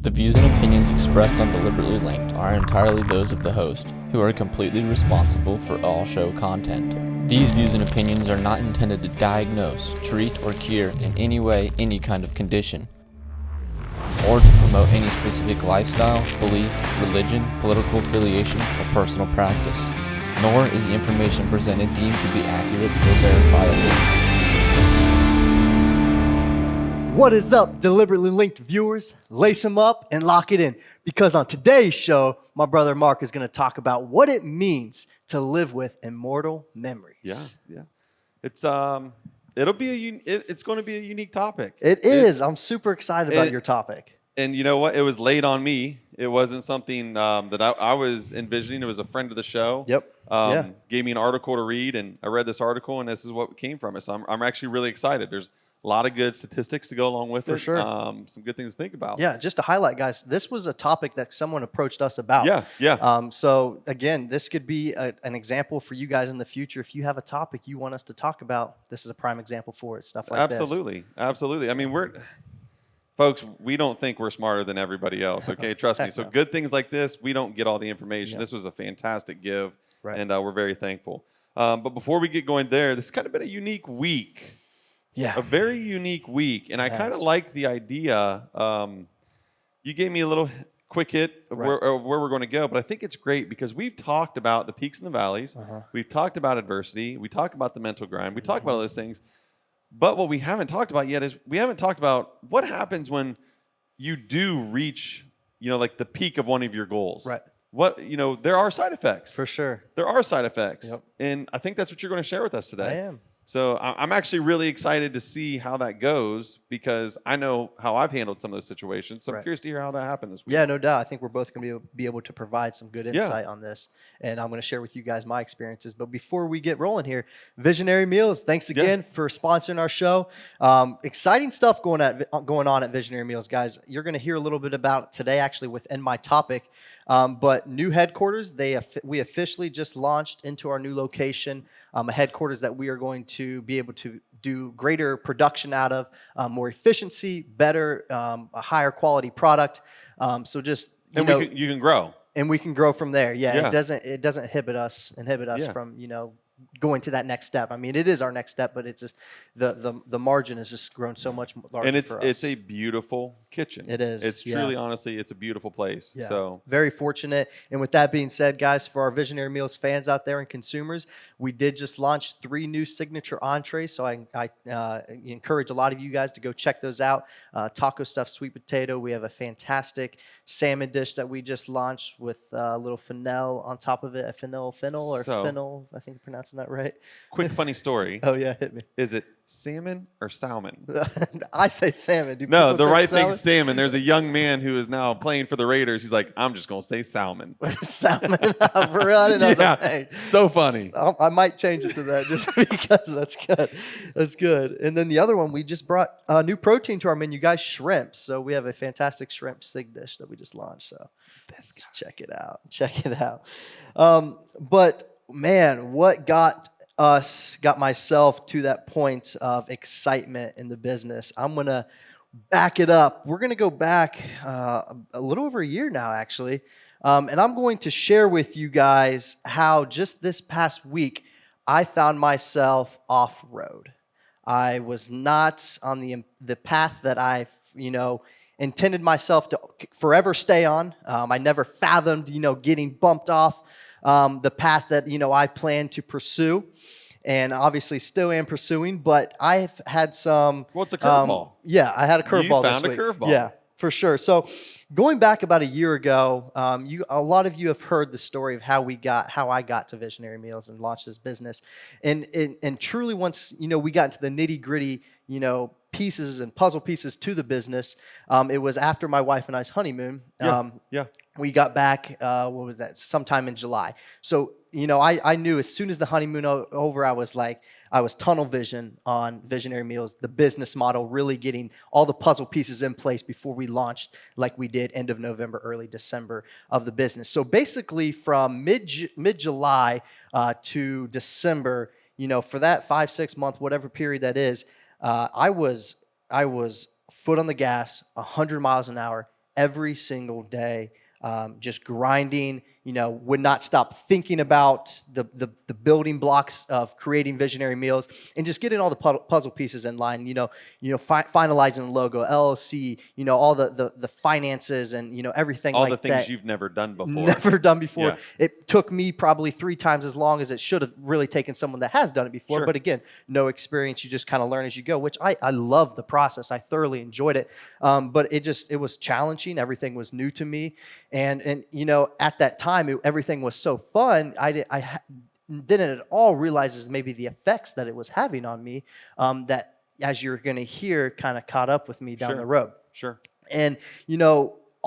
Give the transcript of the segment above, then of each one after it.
The views and opinions expressed on Deliberately Linked are entirely those of the host, who are completely responsible for all show content. These views and opinions are not intended to diagnose, treat, or cure in any way any kind of condition, or to promote any specific lifestyle, belief, religion, political affiliation, or personal practice. Nor is the information presented deemed to be accurate or verifiable. What is up, Deliberately Linked viewers? Lace them up and lock it in, because on today's show, my brother Mark is going to talk about what it means to live with immortal memories. Yeah. It's going to be a unique topic. It is. I'm super excited about your topic. And you know what? It was laid on me. It wasn't something that I was envisioning. It was a friend of the show. Yep. Gave me an article to read, and I read this article, and this is what came from it. So I'm actually really excited. There's a lot of good statistics to go along with it. For sure. Some good things to think about. Yeah, just to highlight, guys, this was a topic that someone approached us about. Yeah. So, again, this could be an example for you guys in the future. If you have a topic you want us to talk about, this is a prime example for it, stuff like this. Absolutely. I mean, folks, we don't think we're smarter than everybody else, okay? Trust me. So good things like this, we don't get all the information. Yeah. This was a fantastic give, and we're very thankful. But before we get going there, this has kind of been a unique week. Yeah. A very unique week. And I kind of like the idea. You gave me a little quick hit of where we're going to go, but I think it's great because we've talked about the peaks and the valleys. We've talked about adversity. We talked about the mental grind. We talked about all those things. But what we haven't talked about yet is we haven't talked about what happens when you do reach, like the peak of one of your goals. Right. There are side effects. For sure. There are side effects. Yep. And I think that's what you're going to share with us today. I am. So I'm actually really excited to see how that goes because I know how I've handled some of those situations. So I'm curious to hear how that happened this week. Yeah, no doubt. I think we're both going to be able to provide some good insight on this. And I'm going to share with you guys my experiences. But before we get rolling here, Visionary Meals, thanks again for sponsoring our show. Exciting stuff going on at Visionary Meals, guys. You're going to hear a little bit about today actually within my topic. But new headquarters, we officially just launched into our new location, a headquarters that we are going to be able to do greater production out of, more efficiency, better, a higher quality product. So just you can grow, and we can grow from there. Yeah. It doesn't inhibit us from going to that next step. I mean, it is our next step, but it's just the margin has just grown so much larger. And for us. It's a beautiful kitchen. It is. It's truly, honestly, it's a beautiful place. Yeah. So very fortunate. And with that being said, guys, for our Visionary Meals fans out there and consumers, we did just launch 3 new signature entrees. So I encourage a lot of you guys to go check those out. Taco stuffed sweet potato. We have a fantastic salmon dish that we just launched with a little fennel on top of it. Fennel, I think I'm pronouncing that right. Quick funny story. Oh yeah, hit me. Is it salmon or salmon? I say salmon. No, the right thing's salmon. There's a young man who is now playing for the Raiders. He's like, I'm just going to say salmon. Salmon. For real? I didn't know. Yeah, hey, so funny. I might change it to that just because that's good. That's good. And then the other one, we just brought a new protein to our menu, guys, shrimp. So we have a fantastic shrimp sig dish that we just launched. So check it out. Check it out. But man, what got myself to that point of excitement in the business? I'm going to back it up. We're going to go back a little over a year now, actually. And I'm going to share with you guys how just this past week, I found myself off-road. I was not on the path that I, intended myself to forever stay on. I never fathomed, getting bumped off the path that, I plan to pursue. And obviously still am pursuing, but I've had some... What's a curveball? Yeah, I had a curveball this week. You found a curveball. Yeah, for sure. So going back about a year ago, a lot of you have heard the story of how I got to Visionary Meals and launched this business. And truly once, we got into the nitty-gritty, pieces and puzzle pieces to the business, it was after my wife and I's honeymoon. We got back, sometime in July. So, I knew as soon as the honeymoon over, I was tunnel vision on Visionary Meals, the business model, really getting all the puzzle pieces in place before we launched like we did end of November, early December of the business. So basically from mid-July to December, for that 5-6 month, whatever period that is, I was foot on the gas, 100 miles an hour, every single day, just grinding, would not stop thinking about the building blocks of creating visionary meals and just getting all the puzzle pieces in line, finalizing the logo, LLC, all the finances and, everything all like the things that. you've never done before. Never done before. Yeah. It took me probably 3 times as long as it should have really taken someone that has done it before. Sure. But again, no experience. You just kind of learn as you go, which I love the process. I thoroughly enjoyed it. But it was challenging. Everything was new to me. And at that time, everything was so fun. I didn't at all realize maybe the effects that it was having on me, that, as you're going to hear, kind of caught up with me down the road. Sure. And,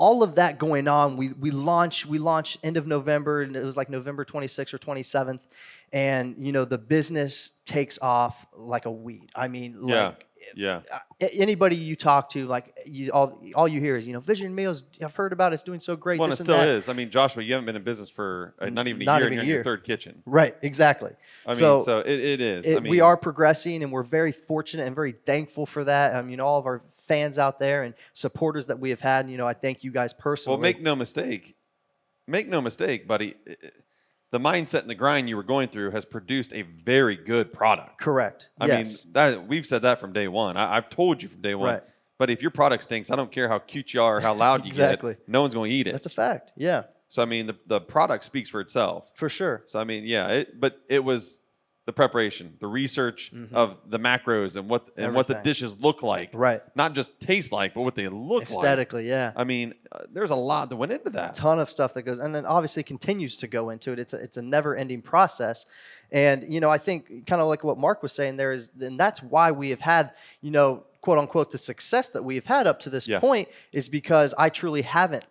all of that going on, we launched end of November, and it was like November 26th or 27th. And, the business takes off like a weed. I mean, anybody you talk to, like, all you hear is, Vision Meals, I've heard about it, it's doing so great. Well, this it and still that. is. I mean, Joshua, you haven't been in business for not even a year, and you're in your 3rd kitchen. Right, exactly. I mean, so it is. We are progressing, and we're very fortunate and very thankful for that. All of our fans out there and supporters that we have had, I thank you guys personally. Well, make no mistake, buddy. The mindset and the grind you were going through has produced a very good product. Correct. I mean, we've said that from day one. I've told you from day one. Right. But if your product stinks, I don't care how cute you are or how loud you exactly. get. No one's going to eat it. That's a fact. Yeah. So I mean, the product speaks for itself. For sure. So I mean, but it was the preparation, the research of the macros and what the dishes look like. Right. Not just taste like, but what they look aesthetically, like. yeah. I mean, there's a lot that went into that. A ton of stuff that goes, and then obviously continues to go into it. It's a never-ending process. And, I think kind of like what Mark was saying there is, and that's why we have had, quote unquote, the success that we've had up to this point is because I truly haven't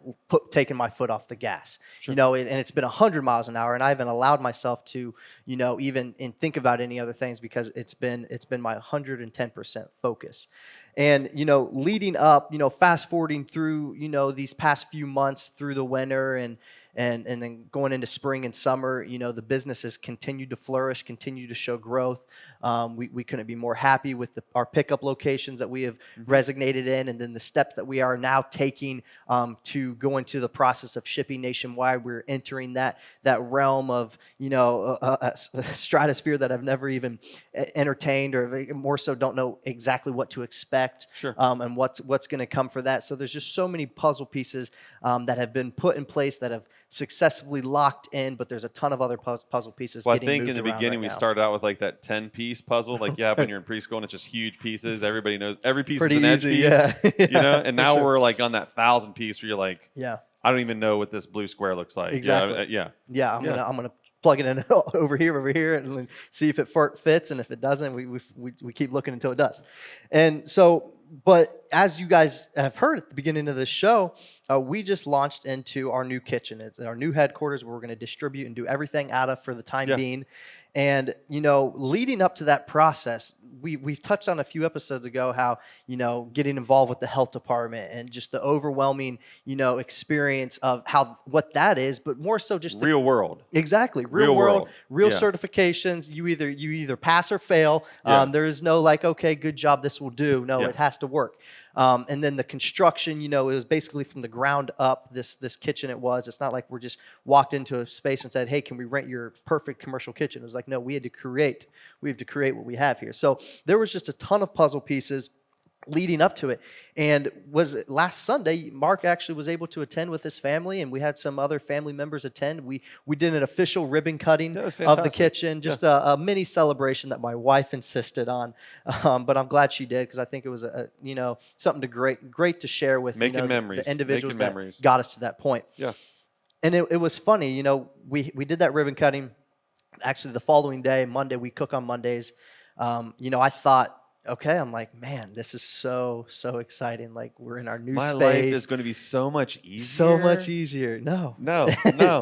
taken my foot off the gas. Sure. And it's been 100 miles an hour, and I haven't allowed myself to, even think about any other things, because it's been my 110% focus. And, leading up, fast forwarding through, these past few months through the winter and then going into spring and summer, the business has continued to flourish, continued to show growth. We couldn't be more happy with our pickup locations that we have resonated in, and then the steps that we are now taking to go into the process of shipping nationwide. We're entering that realm of, a stratosphere that I've never even entertained, or more so don't know exactly what to expect. Sure. And what's going to come for that. So there's just so many puzzle pieces that have been put in place that have successfully locked in, but there's a ton of other puzzle pieces. Well, I think in the beginning we started out with like that 10-piece puzzle, like you have when you're in preschool, and it's just huge pieces. Everybody knows every piece Pretty is an edge easy, piece, yeah. And now we're like on that 1,000-piece where you're like, yeah, I don't even know what this blue square looks like. Exactly. Yeah. I'm gonna plug it in over here, and see if it fits, and if it doesn't, we keep looking until it does. And so, but as you guys have heard at the beginning of this show, we just launched into our new kitchen. It's our new headquarters where we're going to distribute and do everything out of for the time being. And, leading up to that process, we've touched on a few episodes ago how, getting involved with the health department and just the overwhelming, experience of what that is, but more so just real world. Exactly. Real world, certifications. You either pass or fail. There is no like, okay, good job, this will do. No, it has to work. And then the construction, it was basically from the ground up, this kitchen it was. It's not like we're just walked into a space and said, hey, can we rent your perfect commercial kitchen? It was like, no, we have to create what we have here. So there was just a ton of puzzle pieces leading up to it. And was last Sunday, Mark actually was able to attend with his family, and we had some other family members attend. We did an official ribbon cutting of the kitchen, just a mini celebration that my wife insisted on. But I'm glad she did, because I think it was something great to share with the individuals that got us to that point. Yeah. And it was funny, we did that ribbon cutting. Actually, the following day, Monday, we cook on Mondays. I thought, okay, I'm like, man, this is so exciting. Like, we're in our new space. My life is going to be so much easier. So much easier. No.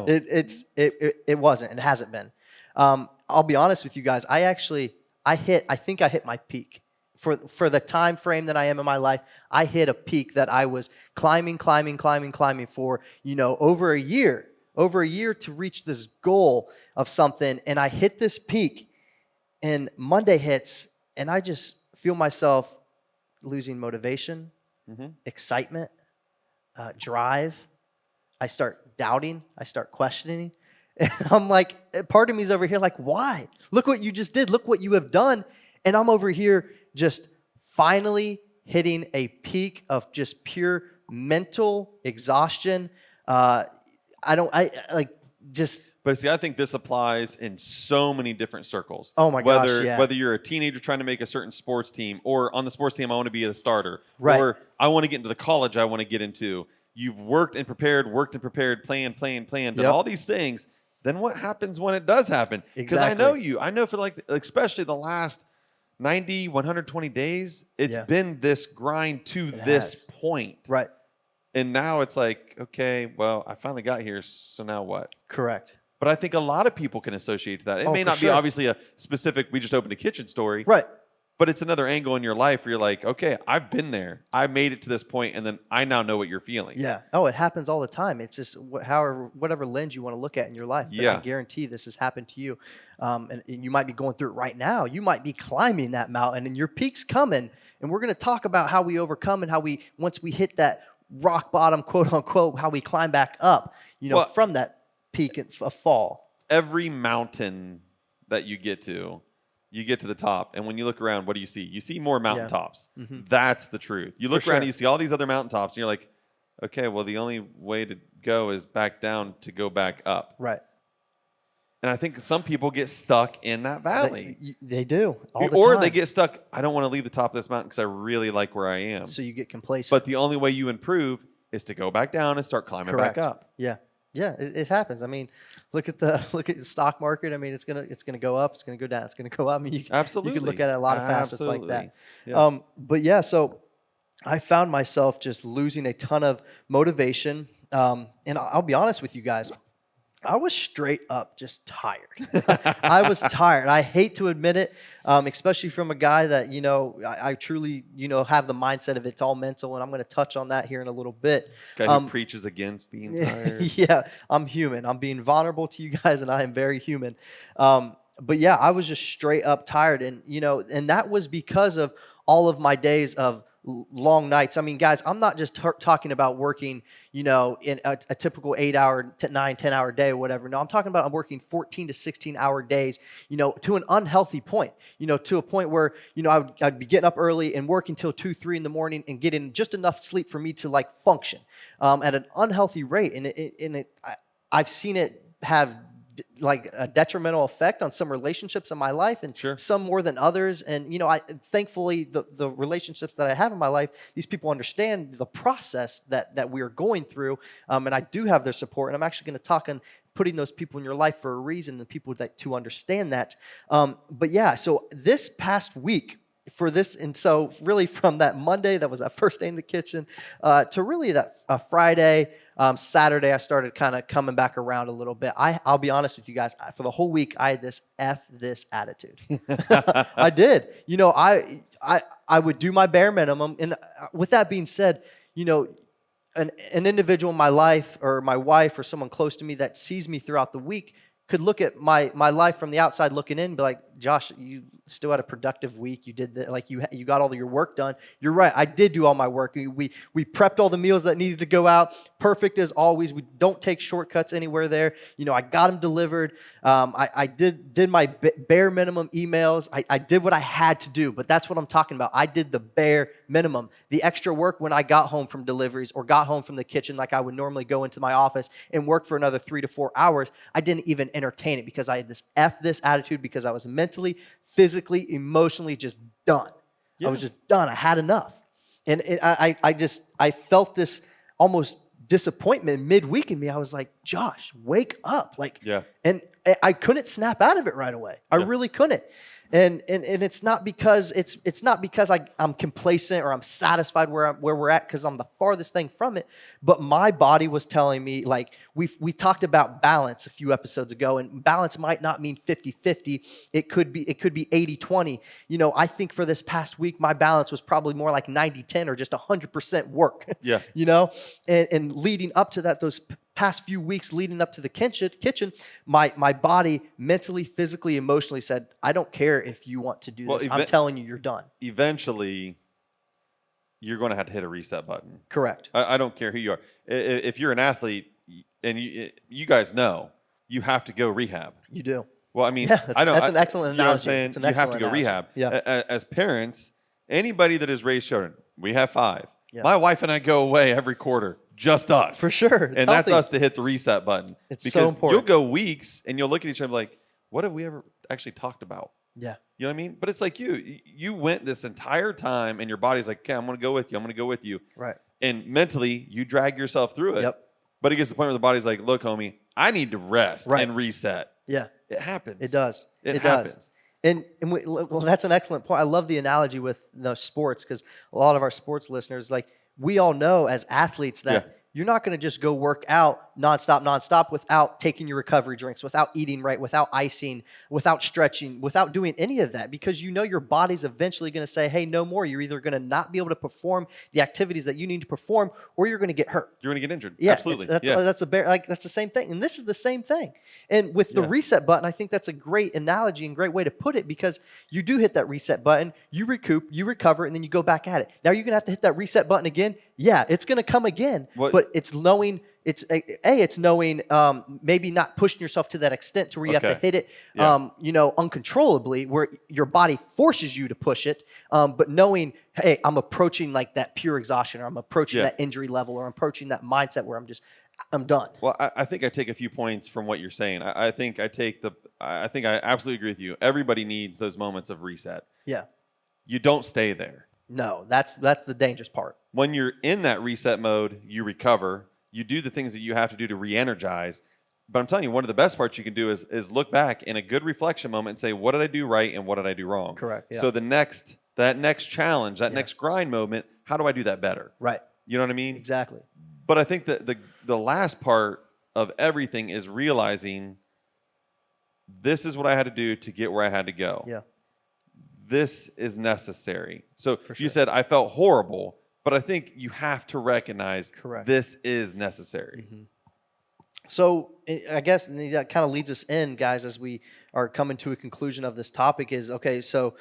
It wasn't. It hasn't been. I'll be honest with you guys. I think I hit my peak. For the time frame that I am in my life, I hit a peak that I was climbing for, over a year to reach this goal of something. And I hit this peak, and Monday hits, and I just feel myself losing motivation, excitement, drive. I start doubting. I start questioning. And I'm like, part of me is over here like, why? Look what you just did. Look what you have done. And I'm over here just finally hitting a peak of just pure mental exhaustion. But see, I think this applies in so many different circles. Oh my gosh, yeah. Whether you're a teenager trying to make a certain sports team, or on the sports team I want to be a starter, right. or I want to get into the college I want to get into. You've worked and prepared, planned, done all these things. Then what happens when it does happen? Because I know you. I know for like especially the last 90, 120 days, it's been this grind to this point. Right. And now it's like, okay, well, I finally got here, so now what? Correct. But I think a lot of people can associate to that. It may not be obviously a specific, we just opened a kitchen story. Right. But it's another angle in your life where you're like, okay, I've been there. I made it to this point, and then I now know what you're feeling. Yeah. Oh, it happens all the time. It's just whatever lens you want to look at in your life. But I guarantee this has happened to you. And you might be going through it right now. You might be climbing that mountain, and your peak's coming. And we're going to talk about how we overcome and how once we hit that rock bottom, quote unquote, how we climb back up, from that peak of fall. Every mountain that you get to the top, and when you look around, what do you see? You see more mountaintops. Mm-hmm. That's the truth. You look around and you see all these other mountaintops, and you're like, okay, well, the only way to go is back down to go back up. Right. And I think some people get stuck in that valley. They do all the time. Or time. they get stuck, I don't want to leave the top of this mountain because I really like where I am. So you get complacent. But the only way you improve is to go back down and start climbing back up. Yeah. Yeah, it happens. I mean, look at the stock market. I mean, it's gonna go up, it's gonna go down, it's gonna go up. I mean, Absolutely. You can look at it a lot of facets like that. Yeah. But yeah, so I found myself just losing a ton of motivation. And I'll be honest with you guys, I was straight up just tired. I was tired. I hate to admit it, especially from a guy that, I truly, have the mindset of it's all mental, and I'm going to touch on that here in a little bit. Guy who preaches against being tired. Yeah, I'm human. I'm being vulnerable to you guys, and I am very human. But yeah, I was just straight up tired, and, and that was because of all of my days of long nights. I mean, guys, I'm not just talking about working, in a typical 8-hour, 9-10-hour day or whatever. No, I'm talking about I'm working 14 to 16-hour days, to an unhealthy point, to a point where, I'd be getting up early and working till 2, 3 in the morning and getting just enough sleep for me to like function at an unhealthy rate. And I've seen it have like a detrimental effect on some relationships in my life, and some more than others. And, thankfully the relationships that I have in my life, these people understand the process that we are going through. And I do have their support, and I'm actually going to talk on putting those people in your life for a reason, and people that to understand that. But yeah, so this past week, and so really from that Monday, that was that first day in the kitchen, to really that Friday, Saturday, I started kind of coming back around a little bit. I'll be honest with you guys, for the whole week, I had this attitude. I did. I would do my bare minimum. And with that being said, an individual in my life, or my wife, or someone close to me that sees me throughout the week could look at my life from the outside looking in and be like, Josh, you still had a productive week. You did that, like you got all of your work done. You're right. I did do all my work. We prepped all the meals that needed to go out. Perfect as always. We don't take shortcuts anywhere there. I got them delivered. I did my bare minimum emails. I did what I had to do, but that's what I'm talking about. I did the bare minimum. The extra work when I got home from deliveries or got home from the kitchen, like I would normally go into my office and work for another 3 to 4 hours, I didn't even entertain it because I had this attitude, because I was mentally, physically, emotionally just done. Yeah. I was just done. I had enough. And I felt this almost disappointment midweek in me. I was like, Josh, wake up. And I couldn't snap out of it right away. I really couldn't. And it's not because I'm complacent or I'm satisfied where we're at, because I'm the farthest thing from it. But my body was telling me, like we talked about balance a few episodes ago, and balance might not mean 50-50. It could be 80-20. I think for this past week, my balance was probably more like 90-10 or just 100% work. Yeah. And leading up to that, those past few weeks leading up to the kitchen, my body mentally, physically, emotionally said, I don't care if you want to do this. I'm telling you, you're done. Eventually, you're going to have to hit a reset button. Correct. I don't care who you are. If you're an athlete, and you guys know, you have to go rehab. You do. Well, I mean, Yeah, that's an excellent you know what I'm analogy. saying? You have to go rehab. Yeah. As parents, anybody that has raised children, we have 5. Yeah. My wife and I go away every quarter, just us. For sure. It's and that's healthy. us to hit the reset button. It's because so important. you'll go weeks and you'll look at each other like, what have we ever actually talked about? Yeah. You know what I mean? But it's like you went this entire time and your body's like, okay, I'm going to go with you. I'm going to go with you. Right. And mentally, you drag yourself through it. Yep. But it gets to the point where the body's like, look, homie, I need to rest and reset. Yeah. It happens. It does. It happens. Does. And well, that's an excellent point. I love the analogy with the sports because a lot of our sports listeners, like we all know as athletes that you're not going to just go work out nonstop without taking your recovery drinks, without eating right, without icing, without stretching, without doing any of that because you know your body's eventually going to say, hey, no more. You're either going to not be able to perform the activities that you need to perform or you're going to get hurt. You're going to get injured. Yeah, Absolutely. That's the same thing. And this is the same thing. And with the reset button, I think that's a great analogy and great way to put it because you do hit that reset button, you recoup, you recover, and then you go back at it. Now you're going to have to hit that reset button again. Yeah, it's going to come again, but it's knowing maybe not pushing yourself to that extent to where you have to hit it, uncontrollably, where your body forces you to push it, but knowing, hey, I'm approaching like that pure exhaustion, or I'm approaching that injury level, or I'm approaching that mindset where I'm done. Well, I think I take a few points from what you're saying. I think I absolutely agree with you. Everybody needs those moments of reset. Yeah. You don't stay there. No, that's the dangerous part. When you're in that reset mode, you recover. You do the things that you have to do to re-energize. But I'm telling you, one of the best parts you can do is look back in a good reflection moment and say, what did I do right and what did I do wrong? Correct. Yeah. So that next challenge, that next grind moment, how do I do that better? Right. You know what I mean? Exactly. But I think that the last part of everything is realizing this is what I had to do to get where I had to go. Yeah. This is necessary. So you said I felt horrible, but I think you have to recognize this is necessary. Mm-hmm. So I guess that kind of leads us in, guys, as we are coming to a conclusion of this topic is, okay, so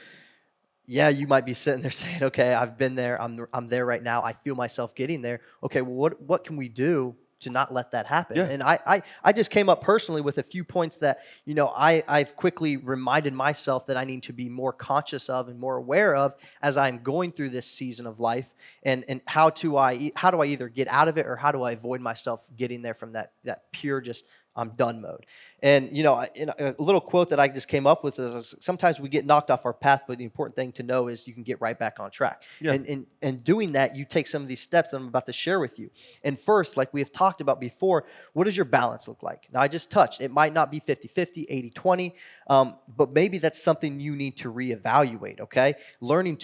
yeah, you might be sitting there saying, okay, I've been there. I'm there right now. I feel myself getting there. Okay, well, what can we do to not let that happen? Yeah. And I just came up personally with a few points that, I've quickly reminded myself that I need to be more conscious of and more aware of as I'm going through this season of life, and how do I either get out of it or how do I avoid myself getting there from that pure just I'm done mode. And, a little quote that I just came up with is sometimes we get knocked off our path, but the important thing to know is you can get right back on track. Yeah. And doing that, you take some of these steps that I'm about to share with you. And first, like we have talked about before, what does your balance look like? Now, I just touched. It might not be 50-50, 80-20, but maybe that's something you need to reevaluate, okay? Learning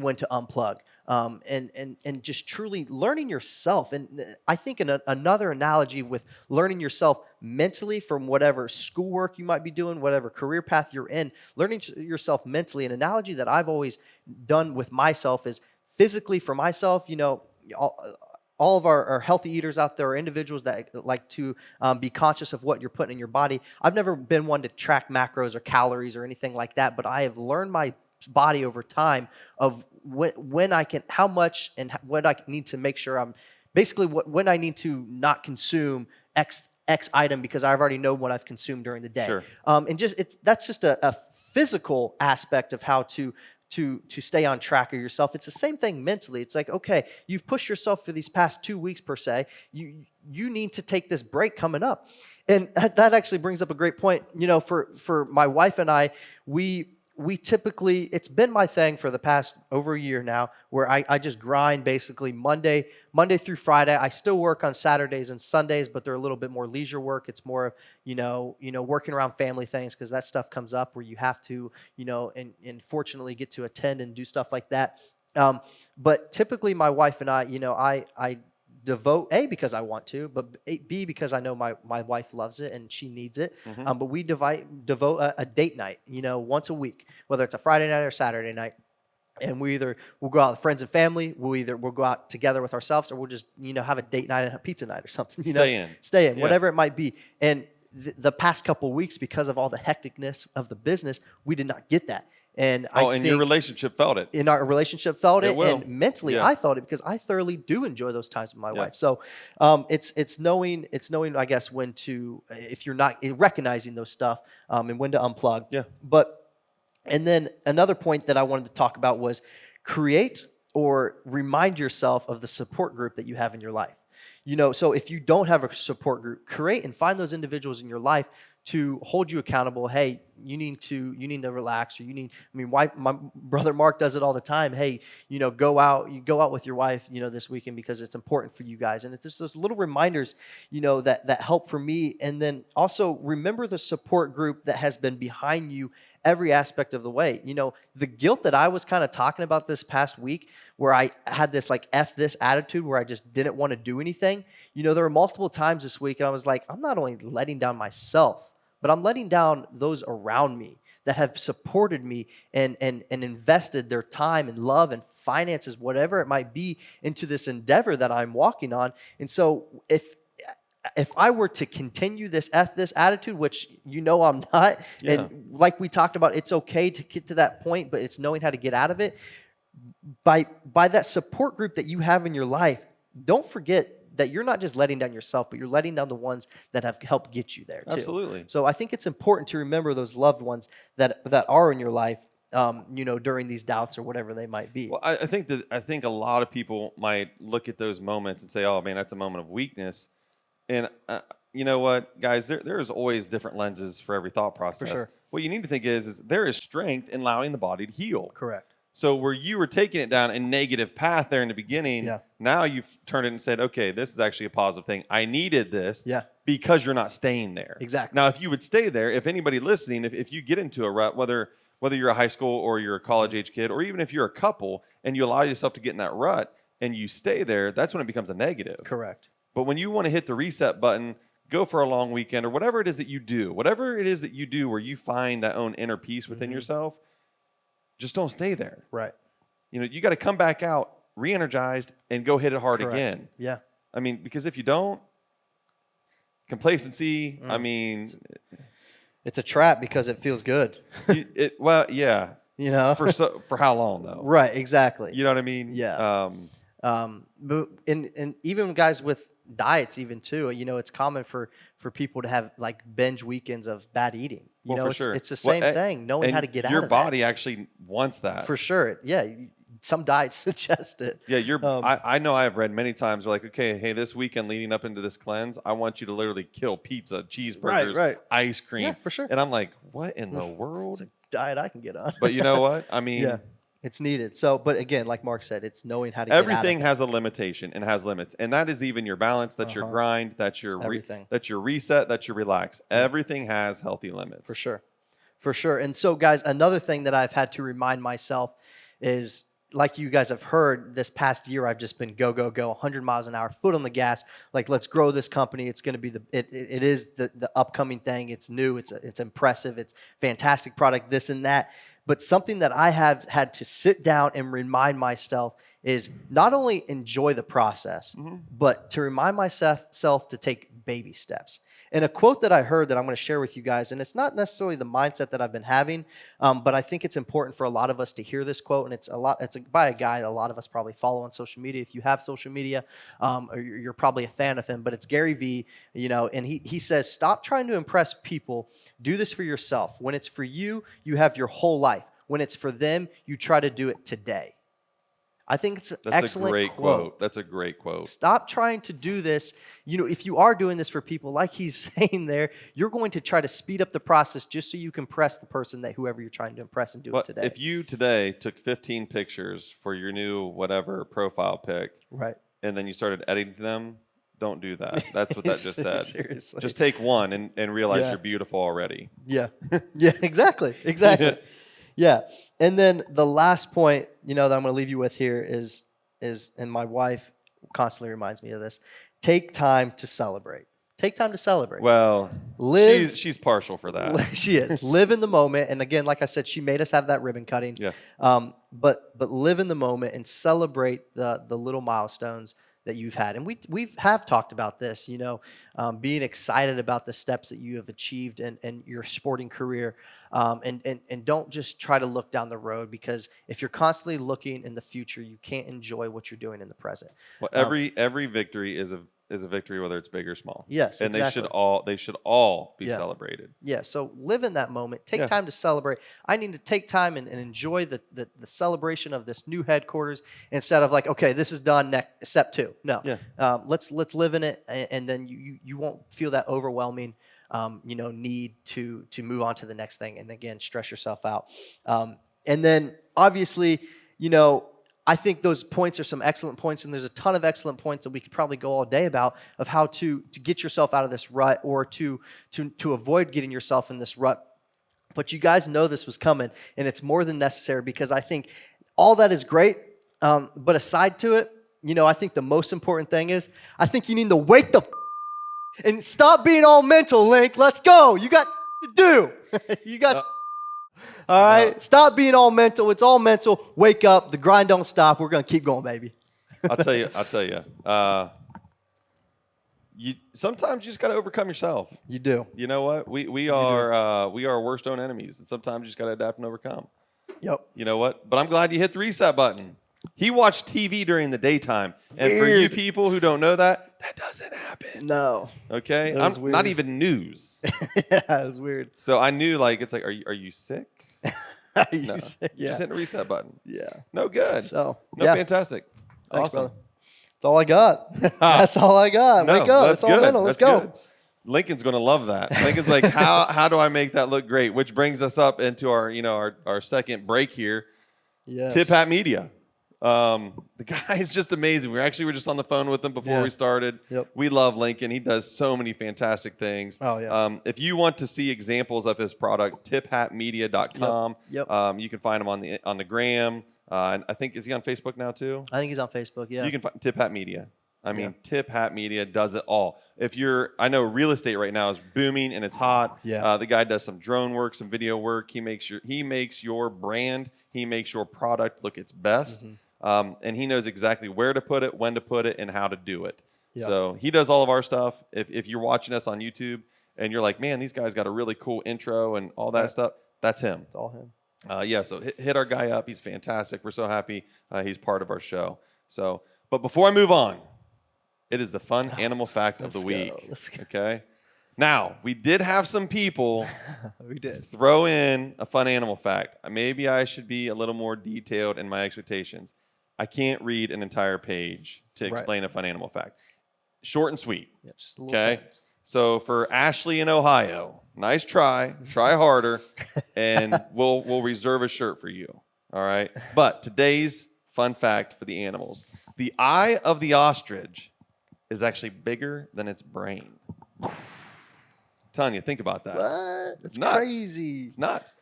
when to unplug. And just truly learning yourself. And I think another analogy with learning yourself mentally from whatever schoolwork you might be doing, whatever career path you're in, learning yourself mentally. An analogy that I've always done with myself is physically for myself, all of our healthy eaters out there are individuals that like to be conscious of what you're putting in your body. I've never been one to track macros or calories or anything like that, but I have learned my body over time of when I can, how much and what I need to make sure I'm basically when I need to not consume X item because I already know what I've consumed during the day. Sure. And that's just a physical aspect of how to stay on track of yourself. It's the same thing mentally. It's like, okay, you've pushed yourself for these past 2 weeks per se. You need to take this break coming up. And that actually brings up a great point. For my wife and I, we typically, it's been my thing for the past over a year now where I just grind basically Monday through Friday. I still work on Saturdays and Sundays, but they're a little bit more leisure work. It's more of, working around family things because that stuff comes up where you have to, and fortunately get to attend and do stuff like that. But typically my wife and I devote, A, because I want to, but B, because I know my wife loves it and she needs it. Mm-hmm. But we devote a date night, once a week, whether it's a Friday night or Saturday night. And we'll go out with friends and family. We'll go out together with ourselves, or we'll just, have a date night and a pizza night or something. Stay in, whatever it might be. And the past couple of weeks, because of all the hecticness of the business, we did not get that. And I think your relationship felt it. in our relationship felt it, will. and mentally Yeah. I felt it because I thoroughly do enjoy those times with my wife. So it's knowing I guess when to, if you're not recognizing those stuff, and when to unplug. Yeah. And then another point that I wanted to talk about was create or remind yourself of the support group that you have in your life. So if you don't have a support group, create and find those individuals in your life to hold you accountable. Hey, you need to relax, or my brother Mark does it all the time. Hey, go out with your wife, this weekend, because it's important for you guys. And it's just those little reminders, that help for me. And then also remember the support group that has been behind you every aspect of the way. The guilt that I was kind of talking about this past week, where I had this like F this attitude where I just didn't want to do anything. There were multiple times this week and I was like, I'm not only letting down myself, but I'm letting down those around me that have supported me and invested their time and love and finances, whatever it might be, into this endeavor that I'm walking on. And so if I were to continue this attitude, which I'm not, and like we talked about, it's okay to get to that point, but it's knowing how to get out of it. By that support group that you have in your life, don't forget that you're not just letting down yourself, but you're letting down the ones that have helped get you there too. Absolutely. So I think it's important to remember those loved ones that are in your life, during these doubts or whatever they might be. Well, I think a lot of people might look at those moments and say, "Oh man, that's a moment of weakness." And you know what, guys? There's always different lenses for every thought process. For sure. What you need to think is there is strength in allowing the body to heal. Correct. So where you were taking it down a negative path there in the beginning, now you've turned it and said, okay, this is actually a positive thing. I needed this because you're not staying there. Exactly. Now, if you would stay there, if anybody listening, if you get into a rut, whether you're a high school or you're a college-age kid, or even if you're a couple and you allow yourself to get in that rut and you stay there, that's when it becomes a negative. Correct. But when you want to hit the reset button, go for a long weekend or whatever it is that you do where you find that own inner peace within yourself, just don't stay there. Right. You got to come back out re-energized and go hit it hard again. Yeah. I mean, because if you don't, complacency, it's a trap because it feels good. Well, yeah. For how long though? Right, exactly. You know what I mean? Yeah. But and even guys with diets even too, it's common for people to have like binge weekends of bad eating. For sure. It's the same thing, knowing how to get out of your that. body actually wants that. For sure. Yeah. Some diets suggest it. Yeah, I know I've read many times, they're like, okay, hey, this weekend leading up into this cleanse, I want you to literally kill pizza, cheeseburgers, ice cream. Yeah, for sure. And I'm like, what in the world? It's a diet I can get on. But you know what? I mean, it's needed. So, but again, like Mark said, it's knowing how to get out of it. Everything has a limitation and has limits. And that is even your balance, that's your grind, that's your that's your reset, that's your relax. Everything has healthy limits. For sure. For sure. And so, guys, another thing that I've had to remind myself is, like you guys have heard, this past year, I've just been go, 100 miles an hour, foot on the gas. Like, let's grow this company. It's going to be it is the upcoming thing. It's new. It's impressive. It's fantastic product, this and that. But something that I have had to sit down and remind myself is not only enjoy the process, but to remind myself to take baby steps. And a quote that I heard that I'm going to share with you guys, and it's not necessarily the mindset that I've been having, but I think it's important for a lot of us to hear this quote. And it's by a guy that a lot of us probably follow on social media. If you have social media, or you're probably a fan of him, but it's Gary Vee, and he says, stop trying to impress people. Do this for yourself. When it's for you, you have your whole life. When it's for them, you try to do it today. I think it's an excellent a great quote. That's a great quote. Stop trying to do this. If you are doing this for people, like he's saying there, you're going to try to speed up the process just so you can impress the person that whoever you're trying to impress and do it today. If you today took 15 pictures for your new whatever profile pic, right, and then you started editing them, don't do that. That's what that just said. Seriously. Just take one and realize you're beautiful already. Yeah. Yeah, exactly. Yeah. And then the last point, that I'm going to leave you with here is, and my wife constantly reminds me of this, take time to celebrate. Take time to celebrate. Well, she's partial for that. She is. Live in the moment. And again, like I said, she made us have that ribbon cutting. Yeah. But live in the moment and celebrate the little milestones that you've had. And we have talked about this, being excited about the steps that you have achieved in your sporting career. And don't just try to look down the road, because if you're constantly looking in the future, you can't enjoy what you're doing in the present. Well, every victory is a victory, whether it's big or small. Yes, and exactly. they should all be celebrated. Yeah, so live in that moment. Take time to celebrate. I need to take time and enjoy the celebration of this new headquarters, instead of like, okay, this is done, next step 2. No, let's live in it, and then you won't feel that overwhelming need to move on to the next thing, and again, stress yourself out. And then obviously, I think those points are some excellent points, and there's a ton of excellent points that we could probably go all day about, of how to get yourself out of this rut, or to avoid getting yourself in this rut. But you guys know this was coming, and it's more than necessary, because I think all that is great, but aside to it, I think the most important thing is, I think you need to wake the and stop being all mental, Link. Let's go. You got to do. You got all right? Stop being all mental. It's all mental. Wake up. The grind don't stop. We're going to keep going, baby. I'll tell you. Sometimes you just got to overcome yourself. You do. You know what? We are our worst own enemies, and sometimes you just got to adapt and overcome. Yep. You know what? But I'm glad you hit the reset button. He watched TV during the daytime, and for you people who don't know that doesn't happen. No. Okay, I'm weird. Not even news. Yeah, it was weird. So I knew, it's like, are you sick? Are you sick? Yeah. Just hit the reset button. Yeah. No good. So fantastic. Thanks, awesome. brother. That's all I got. That's all I got. No, Wake up. that's It's all mental. Let's go. Good. Lincoln's going to love that. Lincoln's like, how do I make that look great? Which brings us up into our second break here. Yes. Tip Hat Media. The guy is just amazing. We were just on the phone with him before we started. Yep. We love Lincoln. He does so many fantastic things. Oh, yeah. If you want to see examples of his product, tiphatmedia.com. Yep. You can find him on the gram. And I think, is he on Facebook now too? I think he's on Facebook, yeah. You can find Tip Hat Media. Tip Hat Media does it all. I know real estate right now is booming and it's hot. Yeah. The guy does some drone work, some video work. He makes your brand, he makes your product look its best. Mm-hmm. And he knows exactly where to put it, when to put it, and how to do it. Yeah. So he does all of our stuff. If you're watching us on YouTube and you're like, man, these guys got a really cool intro and all that stuff, that's him. It's all him. So hit our guy up. He's fantastic. We're so happy he's part of our show. So, but before I move on, it is the fun animal fact of the week. Let's go. Okay. Now, we did have some people We did. throw in a fun animal fact. Maybe I should be a little more detailed in my expectations. I can't read an entire page to explain a fun animal fact. Short and sweet. Yeah, just a little sentence. So for Ashley in Ohio, nice try. Try harder, and we'll reserve a shirt for you. All right. But today's fun fact for the animals: the eye of the ostrich is actually bigger than its brain. I'm telling you, think about that. What? That's nuts. crazy. It's nuts.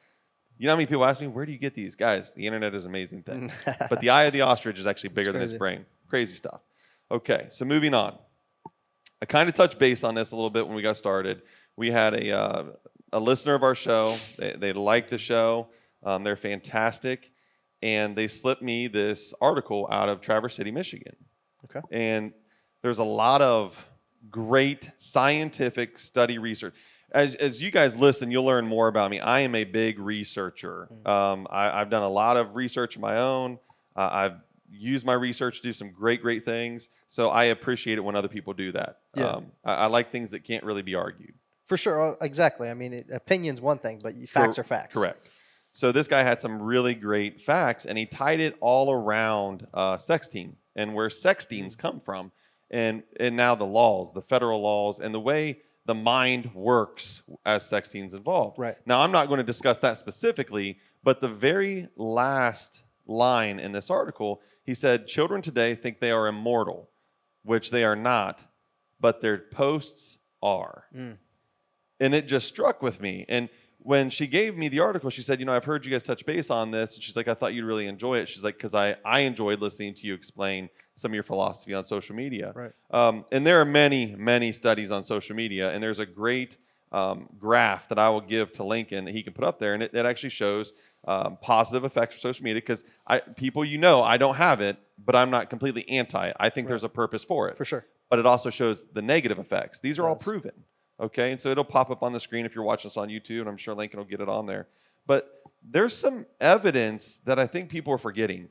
You know how many people ask me, where do you get these? Guys, the internet is an amazing thing. But the eye of the ostrich is actually bigger than its brain. Crazy stuff. Okay, so moving on. I kind of touched base on this a little bit when we got started. We had a listener of our show. They liked the show. They're fantastic. And they slipped me this article out of Traverse City, Michigan. Okay. And there's a lot of great scientific study research. As you guys listen, you'll learn more about me. I am a big researcher. I've done a lot of research of my own. I've used my research to do some great things. So I appreciate it when other people do that. Yeah. I like things that can't really be argued. For sure. Exactly. I mean, opinion's one thing, but facts are facts. Correct. So this guy had some really great facts, and he tied it all around sexting and where sextings come from, and now the laws, the federal laws, and the way the mind works as sexting's involved. Right. Now, I'm not going to discuss that specifically, but the very last line in this article, he said, children today think they are immortal, which they are not, but their posts are. And it just struck with me. And when she gave me the article, she said, I've heard you guys touch base on this. And she's like, I thought you'd really enjoy it. She's like, because I enjoyed listening to you explain some of your philosophy on social media. Right. And there are many studies on social media. And there's a great graph that I will give to Lincoln that he can put up there. And it actually shows positive effects of social media because people, I don't have it, but I'm not completely anti. I think there's a purpose for it. For sure. But it also shows the negative effects. These are all proven. Okay. And so it'll pop up on the screen if you're watching this on YouTube, and I'm sure Lincoln will get it on there. But there's some evidence that I think people are forgetting.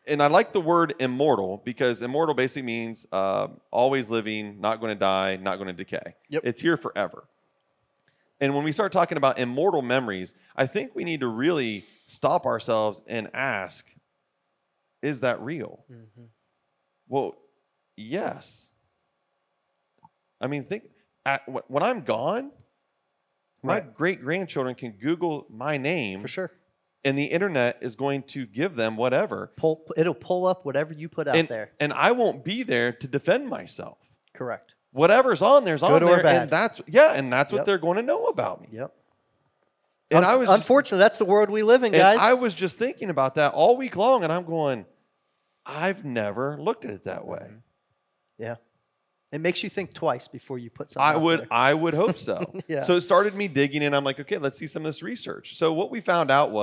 And I like the word immortal because immortal basically means always living, not going to die, not going to decay. Yep. It's here forever. And when we start talking about immortal memories, I think we need to really stop ourselves and ask, is that real? Mm-hmm. Well, yes. I mean, when I'm gone, my great-grandchildren can Google my name. For sure. And the internet is going to give them whatever. It'll pull up whatever you put out there. And I won't be there to defend myself. Correct. Whatever's on there's on there. Or bad. And that's what they're going to know about me. Yep. And unfortunately, that's the world we live in, guys. And I was just thinking about that all week long, and I'm going, I've never looked at it that way. Yeah. It makes you think twice before you put something out there. I would hope so. Yeah. So it started me digging in. I'm like, okay, let's see some of this research. So what we found out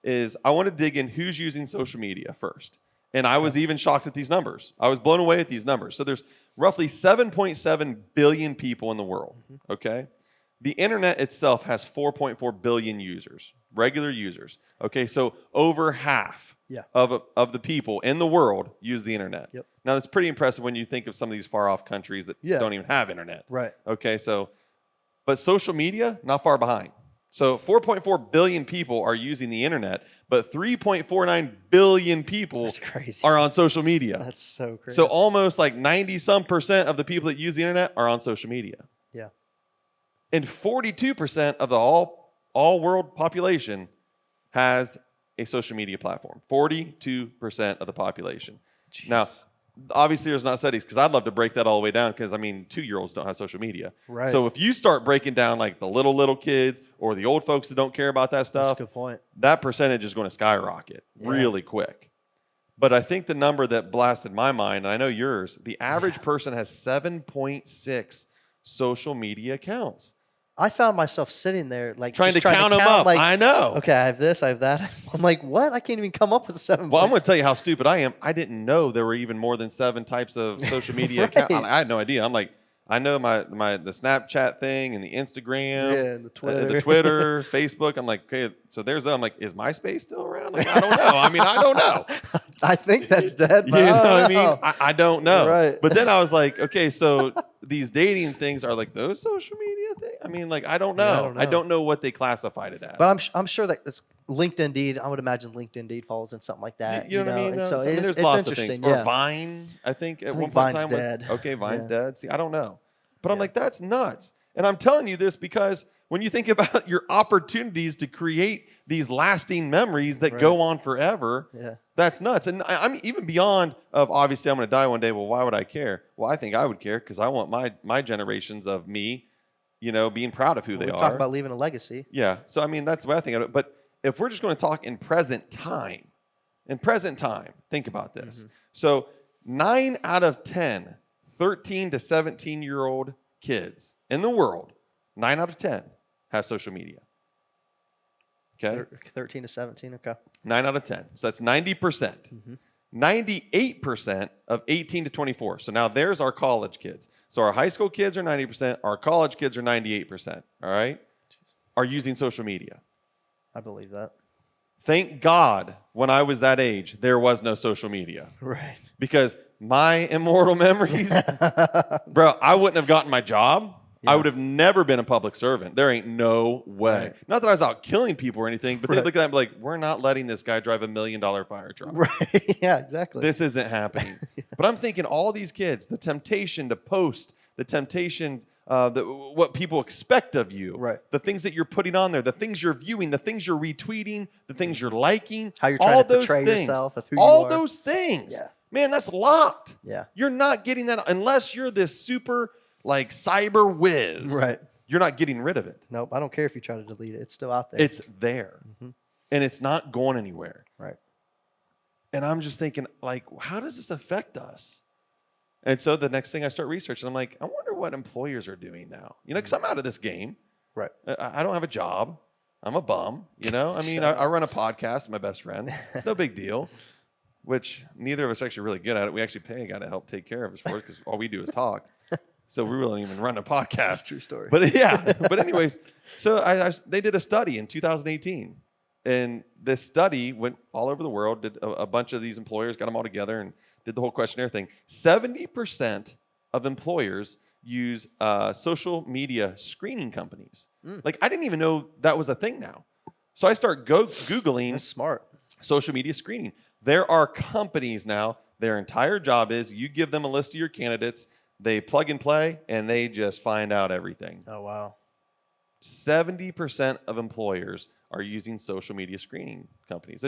is I want to dig in who's using social media first. And I was even shocked at these numbers. I was blown away at these numbers. So there's roughly 7.7 billion people in the world, okay? The internet itself has 4.4 billion users, regular users. Okay, so over half of the people in the world use the internet. Yep. Now, that's pretty impressive when you think of some of these far-off countries that don't even have internet. Right. Okay, but social media, not far behind. So 4.4 billion people are using the internet, but 3.49 billion people are on social media. That's so crazy. So almost like 90% of the people that use the internet are on social media. Yeah. And 42% of the all world population has a social media platform. 42% of the population. Jeez. Now, obviously there's not studies because I'd love to break that all the way down because, 2-year-olds don't have social media. Right. So if you start breaking down like the little kids or the old folks that don't care about that stuff, that's a good point. That percentage is going to skyrocket really quick. But I think the number that blasted my mind, and I know yours, the average person has 7.6 social media accounts. I found myself sitting there like trying to count them up. Like, I know. Okay, I have this, I have that. I'm like, what? I can't even come up with 7. Well, I'm going to tell you how stupid I am. I didn't know there were even more than 7 types of social media accounts. I had no idea. I'm like, I know the Snapchat thing and the Instagram, and the Twitter, Facebook. I'm like, okay, so there's. I'm like, is MySpace still around? Like, I don't know. I don't know. I think that's dead. But you know what I mean? I don't know. Right. But then I was like, okay, so these dating things are like those social media things. I don't know. I don't know what they classified it as. But I'm sure that it's LinkedIn Indeed. I would imagine LinkedIn Indeed falls in something like that. You know what I mean? So there's lots of things. Or Vine, I think at one point in time dead. was okay. Vine's dead. See, I don't know, but I'm like, that's nuts. And I'm telling you this because when you think about your opportunities to create these lasting memories that go on forever, that's nuts. And I'm even beyond of obviously I'm going to die one day. Well, why would I care? Well, I think I would care because I want my generations of me, being proud of who they are. We talk about leaving a legacy. Yeah. So, that's the way I think of it. But if we're just going to talk in present time, think about this. Mm-hmm. So 9 out of 10, 13 to 17-year-old kids in the world, 9 out of 10 have social media. Okay. 13 to 17. Okay. 9 out of 10. So that's 90%. Mm-hmm. 98% of 18 to 24. So now there's our college kids. So our high school kids are 90%. Our college kids are 98%. All right. Are using social media. I believe that. Thank God when I was that age, there was no social media. Right. Because my immortal memories, bro, I wouldn't have gotten my job. Yeah. I would have never been a public servant. There ain't no way. Right. Not that I was out killing people or anything, but they look at that and be like, we're not letting this guy drive $1 million fire truck. Right. Yeah, exactly. This isn't happening. But I'm thinking all these kids, the temptation to post, the temptation, what people expect of you, the things that you're putting on there, the things you're viewing, the things you're retweeting, the things you're liking, how you're trying to portray yourself of who you are. All those things. Yeah. Man, that's locked. Yeah. You're not getting that unless you're this super cyber whiz. Right. You're not getting rid of it. Nope. I don't care if you try to delete it. It's still out there. It's there. Mm-hmm. And it's not going anywhere. Right. And I'm just thinking, how does this affect us? And so the next thing I start researching, I'm like, I wonder what employers are doing now. Because I'm out of this game. Right. I don't have a job. I'm a bum. You know, I mean, I run a podcast with my best friend. It's no big deal. Which neither of us actually really good at it. We actually pay a guy to help take care of us for us because all we do is talk. So we really don't even run a podcast. That's a true story. But yeah. But anyways, so they did a study in 2018. And this study went all over the world, did a bunch of these employers, got them all together and did the whole questionnaire thing. 70% of employers use social media screening companies. Like, I didn't even know that was a thing now. So I start Googling. That's smart. Social media screening. There are companies now, their entire job is you give them a list of your candidates, they plug and play, and they just find out everything. Oh, wow. 70% of employers are using social media screening companies.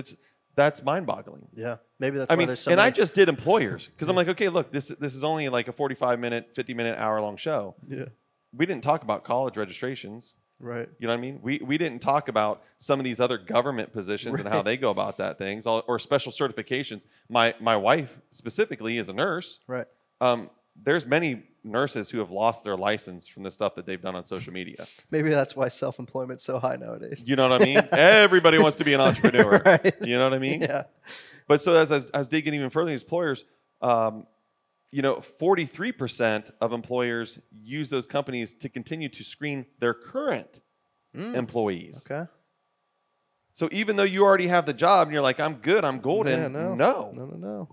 That's mind-boggling. Yeah, maybe that's why there's so and many. I just did employers because I'm like, okay, look, this is only like a 45-minute, 50-minute, hour-long show. Yeah. We didn't talk about college registrations. Right. You know what I mean? We didn't talk about some of these other government positions and how they go about that things or special certifications. My wife specifically is a nurse. Right. There's many nurses who have lost their license from the stuff that they've done on social media. Maybe that's why self-employment's so high nowadays. You know what I mean? Everybody wants to be an entrepreneur. Right. You know what I mean? Yeah. But so as I was digging even further, these employers, 43% of employers use those companies to continue to screen their current employees. Okay. So even though you already have the job and you're like, I'm good, I'm golden. Yeah, no. No.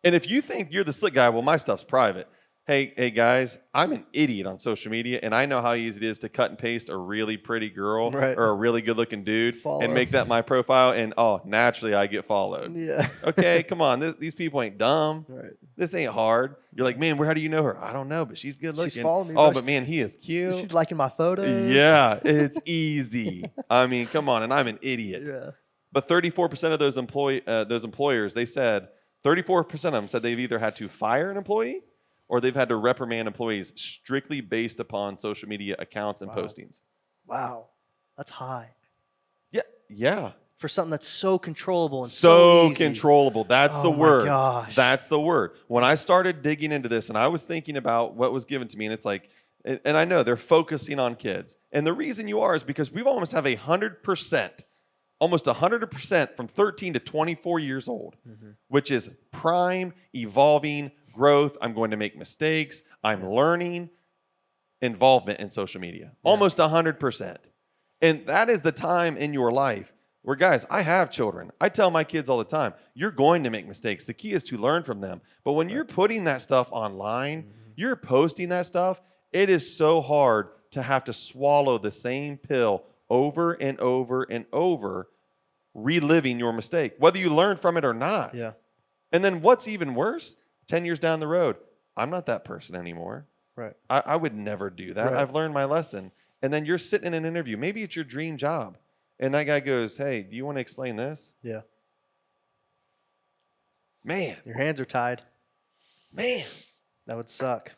And if you think you're the slick guy, well, my stuff's private. Hey guys, I'm an idiot on social media, and I know how easy it is to cut and paste a really pretty girl or a really good-looking dude and make that my profile, and naturally I get followed. Yeah. Okay, come on. These people ain't dumb. Right. This ain't hard. You're like, man, how do you know her? I don't know, but she's good looking. She's following me. Oh, but man, he is cute. She's liking my photos. Yeah, it's easy. I mean, come on, and I'm an idiot. Yeah. But 34% of those employers, they said 34% of them said they've either had to fire an employee or they've had to reprimand employees strictly based upon social media accounts and postings. Wow. That's high. Yeah. For something that's so controllable and so easy. controllable. That's the word. Gosh. That's the word. When I started digging into this and I was thinking about what was given to me, and it's like, and I know they're focusing on kids. And the reason you are is because we almost have 100%, almost 100% from 13 to 24 years old, which is prime, evolving, growth. I'm going to make mistakes. I'm learning. Involvement in social media. Almost 100%. And that is the time in your life where, guys, I have children. I tell my kids all the time, you're going to make mistakes. The key is to learn from them. But when you're putting that stuff online, you're posting that stuff, it is so hard to have to swallow the same pill over and over and over, reliving your mistake, whether you learn from it or not. Yeah. And then what's even worse, 10 years down the road, I'm not that person anymore. Right. I would never do that. Right. I've learned my lesson. And then you're sitting in an interview. Maybe it's your dream job. And that guy goes, hey, do you want to explain this? Yeah. Man. Your hands are tied. Man. That would suck.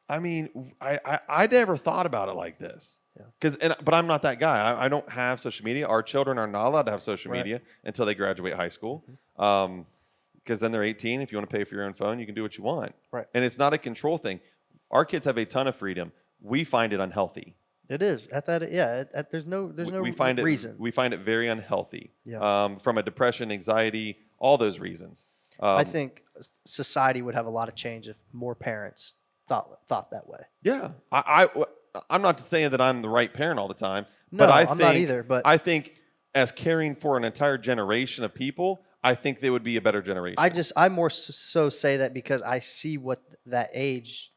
I mean, I never thought about it like this. Yeah. But I'm not that guy. I don't have social media. Our children are not allowed to have social Right. media until they graduate high school. Because then they're 18. If you want to pay for your own phone, you can do what you want. Right. And it's not a control thing. Our kids have a ton of freedom. We find it unhealthy. It is. There's no reason. We find it very unhealthy. Yeah. From a depression, anxiety, all those reasons. I think society would have a lot of change if more parents thought that way. Yeah. I'm not saying that I'm the right parent all the time. No, but I'm not either. But I think as caring for an entire generation of people, I think they would be a better generation. I more so say that because I see what that age,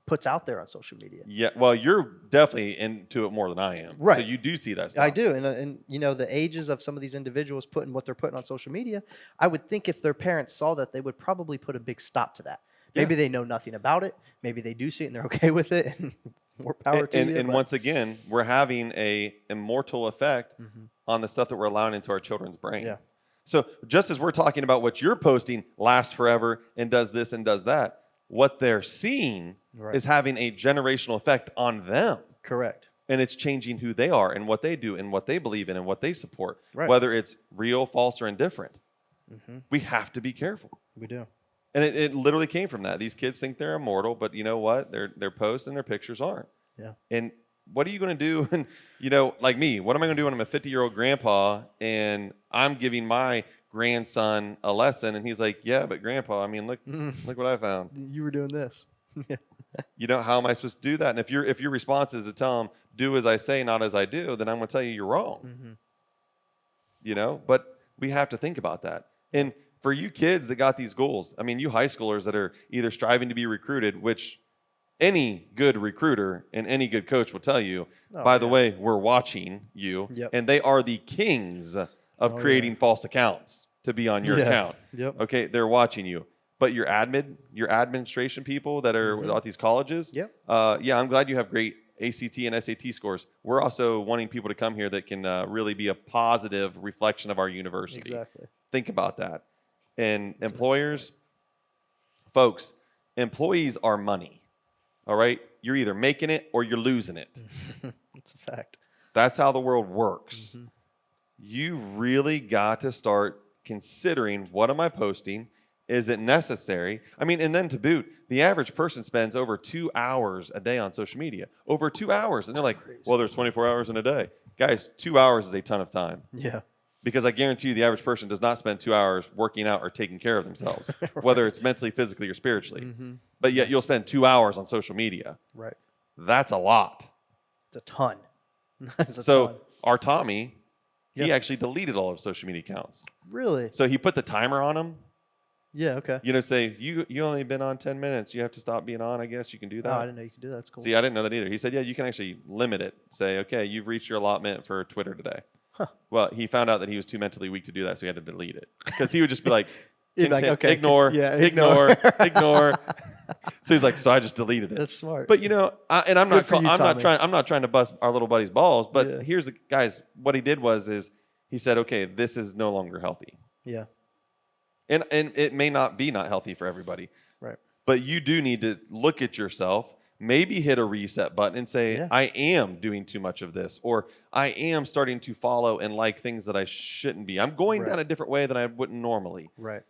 puts out there on social media. Yeah, well, you're definitely into it more than I am. Right. So you do see that stuff. I do. And the ages of some of these individuals putting what they're putting on social media, I would think if their parents saw that, they would probably put a big stop to that. Maybe they know nothing about it. Maybe they do see it and they're okay with it. And more power to you. And once again, we're having a immortal effect on the stuff that we're allowing into our children's brain. Yeah. So just as we're talking about what you're posting lasts forever and does this and does that, what they're seeing is having a generational effect on them. Correct. And it's changing who they are and what they do and what they believe in and what they support, Whether it's real, false, or indifferent. We have to be careful. We do. And it literally came from that. These kids think they're immortal, but you know what? Their posts and their pictures aren't. Yeah. And what are you going to do? And, like me, what am I going to do when I'm a 50-year-old grandpa and I'm giving my grandson a lesson? And he's like, yeah, but grandpa, I mean, look what I found. You were doing this. How am I supposed to do that? And if your response is to tell him, do as I say, not as I do, then I'm going to tell you you're wrong. But we have to think about that. And for you kids that got these goals, I mean, you high schoolers that are either striving to be recruited, which any good recruiter and any good coach will tell you, by the way, we're watching you. Yep. And they are the kings of creating false accounts to be on your account. Yep. Okay, they're watching you. But your administration people that are at these colleges, I'm glad you have great ACT and SAT scores. We're also wanting people to come here that can really be a positive reflection of our university. Exactly. Think about that. And employers, folks, employees are money. All right? You're either making it or you're losing it. That's a fact. That's how the world works. You really got to start considering, what am I posting? Is it necessary? I mean, and then to boot, the average person spends over 2 hours a day on social media. Over 2 hours. And they're like, well, there's 24 hours in a day. Guys, 2 hours is a ton of time. Yeah. Because I guarantee you the average person does not spend 2 hours working out or taking care of themselves, whether it's mentally, physically, or spiritually. But yet you'll spend 2 hours on social media. Right. That's a lot. It's a ton. That's a So ton. our Tommy, he actually deleted all of his social media accounts. Really? So he put the timer on them. Yeah, okay. Say, you only been on 10 minutes. You have to stop being on, I guess. You can do that. Oh, I didn't know you could do that. That's cool. See, I didn't know that either. He said, yeah, you can actually limit it. Say, okay, you've reached your allotment for Twitter today. Huh. Well, he found out that he was too mentally weak to do that, so he had to delete it. Because he would just be like, okay, ignore. So he's like, so I just deleted it. That's smart. But I'm not Tommy. trying to bust our little buddy's balls. But here's the guys. What he did is he said, okay, this is no longer healthy. Yeah. And it may not be not healthy for everybody. Right. But you do need to look at yourself, maybe hit a reset button and say, I am doing too much of this, or I am starting to follow and like things that I shouldn't be. I'm going down a different way than I wouldn't normally. Right.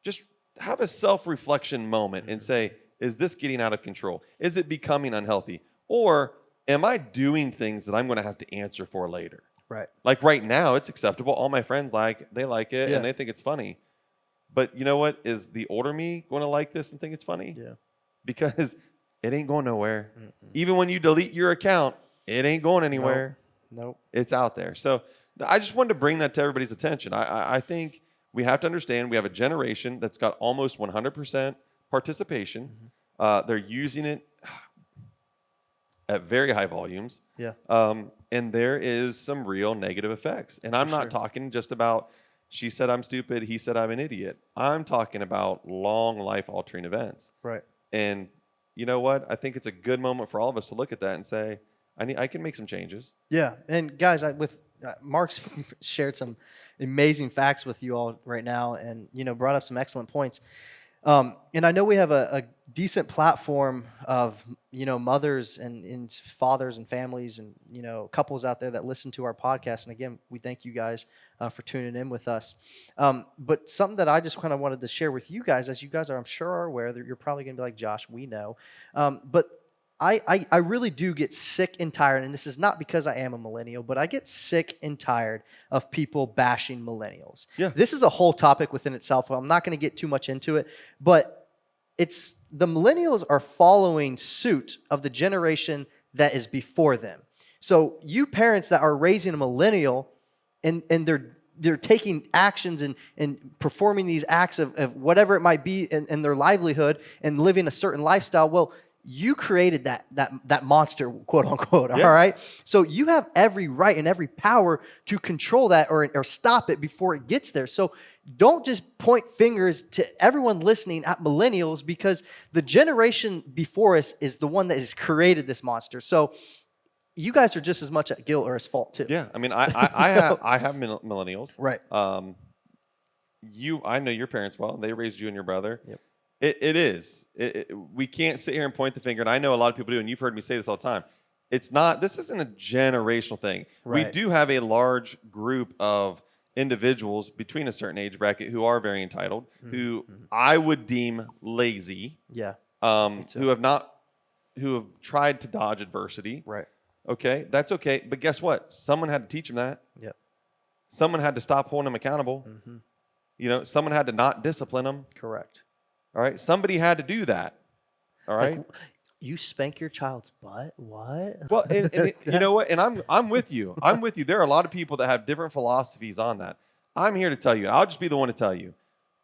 Just have a self-reflection moment and say, is this getting out of control? Is it becoming unhealthy? Or am I doing things that I'm going to have to answer for later? Right. Like right now, it's acceptable. All my friends they like it and they think it's funny. But you know what? Is the older me going to like this and think it's funny? Yeah. Because it ain't going nowhere. Even when you delete your account, it ain't going anywhere. Nope. It's out there. So I just wanted to bring that to everybody's attention. I think we have to understand we have a generation that's got almost 100% participation. They're using it at very high volumes. Yeah. And there is some real negative effects. And I'm not talking just about, she said I'm stupid, he said I'm an idiot. I'm talking about long life-altering events. Right. And you know what? I think it's a good moment for all of us to look at that and say, I can make some changes. Yeah. And guys, Mark's shared some amazing facts with you all right now and, brought up some excellent points. And I know we have a decent platform of, mothers and fathers and families and, couples out there that listen to our podcast. And again, we thank you guys for tuning in with us. But something that I just kind of wanted to share with you guys, as you guys I'm sure are aware that you're probably going to be like, Josh, we know. But I really do get sick and tired, and this is not because I am a millennial, but I get sick and tired of people bashing millennials. Yeah. This is a whole topic within itself. I'm not going to get too much into it, but it's the millennials are following suit of the generation that is before them. So you parents that are raising a millennial and they're taking actions and performing these acts of whatever it might be in their livelihood and living a certain lifestyle, well, you created that monster, quote unquote. All right. So you have every right and every power to control that or stop it before it gets there. So don't just point fingers to everyone listening at millennials, because the generation before us is the one that has created this monster. So you guys are just as much at guilt or as fault too. Yeah. I mean, I have millennials. Right. I know your parents well. They raised you and your brother. Yep. It is. We can't sit here and point the finger, and I know a lot of people do, and you've heard me say this all the time. This isn't a generational thing. Right. We do have a large group of individuals between a certain age bracket who are very entitled, who I would deem lazy, Yeah. who have tried to dodge adversity. Right. Okay, that's okay. But guess what? Someone had to teach them that. Yep. Someone had to stop holding them accountable. Someone had to not discipline them. Correct. All right. Somebody had to do that. All right. Like, you spank your child's butt? What? Well, and you know what? And I'm with you. I'm with you. There are a lot of people that have different philosophies on that. I'm here to tell you. I'll just be the one to tell you.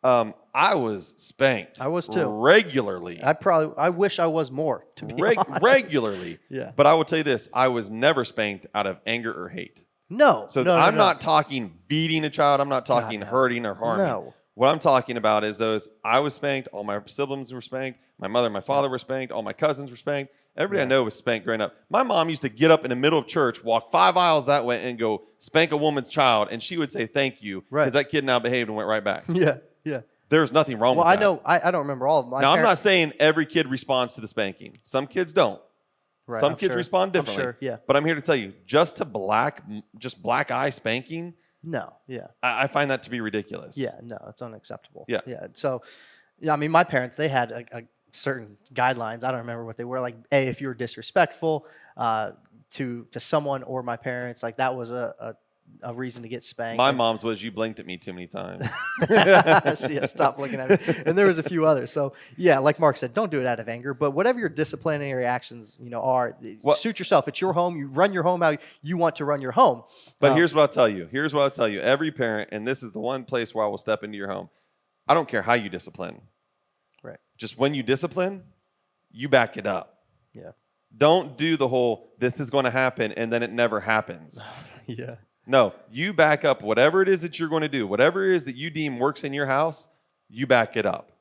I was spanked. I was too. Regularly. I wish I was more, to be honest. Regularly. Yeah. But I will tell you this. I was never spanked out of anger or hate. No. So no, I'm no. not talking beating a child. I'm not talking no. hurting or harming. No. What I'm talking about is I was spanked. All my siblings were spanked. My mother and my father were spanked. All my cousins were spanked. Everybody I know was spanked growing up. My mom used to get up in the middle of church, walk 5 aisles that way, and go spank a woman's child, and she would say thank you because that kid now behaved and went right back. Yeah, yeah. There's nothing wrong with that. Well, I don't remember all of them. Now, I'm not saying every kid responds to the spanking. Some kids don't. Right, Some kids respond differently. I'm sure, yeah. But I'm here to tell you, just black eye spanking, No, yeah. I find that to be ridiculous. Yeah, no, it's unacceptable. Yeah. Yeah. So, I mean, my parents, they had a certain guidelines. I don't remember what they were. Like, if you were disrespectful to someone or my parents, like that was a reason to get spanked. My mom's was, you blinked at me too many times. Yeah, stop looking at me. And there was a few others. So yeah, like Mark said, don't do it out of anger. But whatever your disciplinary actions, are, suit yourself. It's your home. You run your home how you want to run your home. But here's what I'll tell you. Every parent, and this is the one place where I will step into your home. I don't care how you discipline. Right. Just when you discipline, you back it up. Yeah. Don't do the whole, this is going to happen, and then it never happens. Yeah. No, you back up whatever it is that you're going to do. Whatever it is that you deem works in your house, you back it up.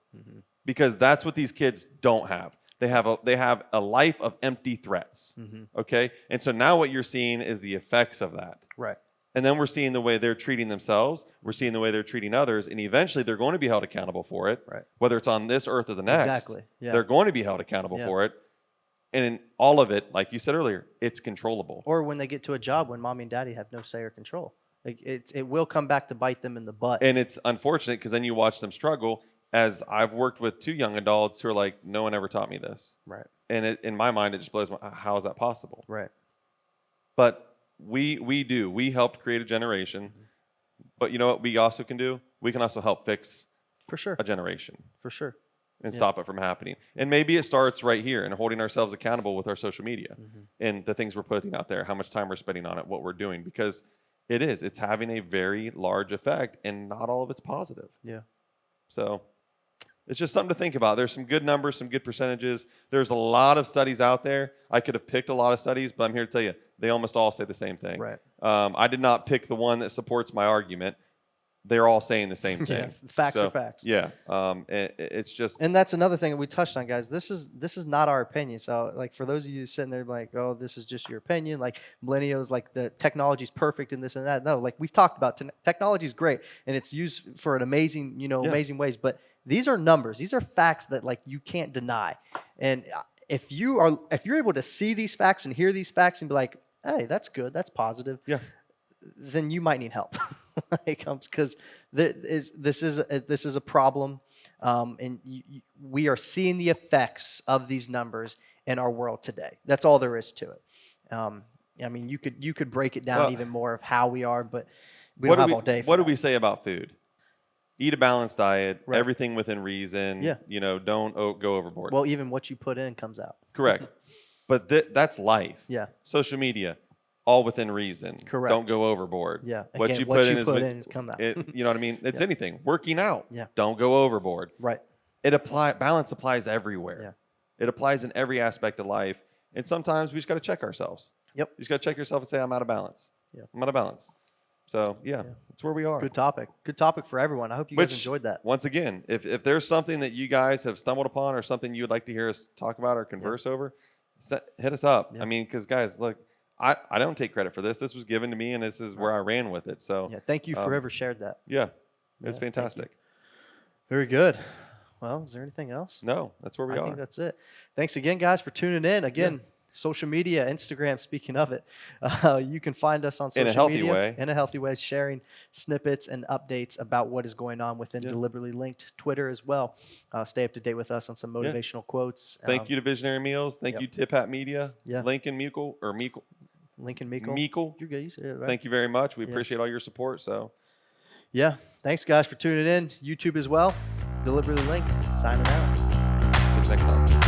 Because that's what these kids don't have. They have a life of empty threats. Okay? And so now what you're seeing is the effects of that. Right. And then we're seeing the way they're treating themselves. We're seeing the way they're treating others. And eventually they're going to be held accountable for it. Right. Whether it's on this earth or the next. Exactly. Yeah. They're going to be held accountable for it. And in all of it, like you said earlier, it's controllable. Or when they get to a job when mommy and daddy have no say or control. Like it will come back to bite them in the butt. And it's unfortunate because then you watch them struggle. As I've worked with 2 young adults who are like, no one ever taught me this. Right. And in my mind, it just blows my, how is that possible? Right. But we do. We helped create a generation. But you know what we also can do? We can also help fix For sure. a generation. For sure. And stop it from happening. And maybe it starts right here and holding ourselves accountable with our social media and the things we're putting out there, how much time we're spending on it, what we're doing, because it's having a very large effect and not all of it's positive. Yeah. So it's just something to think about. There's some good numbers, some good percentages. There's a lot of studies out there. I could have picked a lot of studies, but I'm here to tell you, they almost all say the same thing. Right. I did not pick the one that supports my argument. They're all saying the same thing. Yeah, facts are facts. Yeah. It's just. And that's another thing that we touched on, guys. This is not our opinion. So, like, for those of you sitting there like, oh, this is just your opinion. Like, millennials, like, the technology's perfect and this and that. No, like, we've talked about, technology's great. And it's used for an amazing, amazing ways. But these are numbers. These are facts that, like, you can't deny. And if you're able to see these facts and hear these facts and be like, hey, that's good, that's positive. Yeah. Then you might need help. Because this is a problem, and we are seeing the effects of these numbers in our world today. That's all there is to it. I mean, you could break it down even more of how we are, but we don't have all day. What do we say about food? Eat a balanced diet, Right. everything within reason. Yeah. Don't go overboard. Well, even what you put in comes out. Correct. But that's life. Yeah. Social media, all within reason. Correct. Don't go overboard. Yeah. What Again, you what put you in put is in is come out. You know what I mean? It's anything. Working out. Yeah. Don't go overboard. Right. Balance applies everywhere. Yeah. It applies in every aspect of life. And sometimes we just got to check ourselves. Yep. You just got to check yourself and say, I'm out of balance. Yeah. I'm out of balance. So, that's where we are. Good topic. Good topic for everyone. I hope you guys enjoyed that. Once again, if there's something that you guys have stumbled upon or something you would like to hear us talk about or converse over, hit us up. I mean, because, guys, look, I don't take credit for this. This was given to me, and this is where I ran with it. So, thank you for whoever shared that. Yeah, it's fantastic. Very good. Well, is there anything else? No, that's where we are. I think that's it. Thanks again, guys, for tuning in. Again, social media, Instagram, speaking of it, you can find us on social media. In a healthy way, sharing snippets and updates about what is going on within Deliberately Linked. Twitter as well. Stay up to date with us on some motivational quotes. Thank you to Visionary Meals. Thank you, Tip Hat Media. Yeah. Lincoln Mukel or Meekle. Lincoln Meekle. Meekle. You're good. You said it right. Thank you very much. We Yeah. appreciate all your support. So, Yeah. Thanks, guys, for tuning in. YouTube as well. Deliberately Linked. Signing out. catch you next time.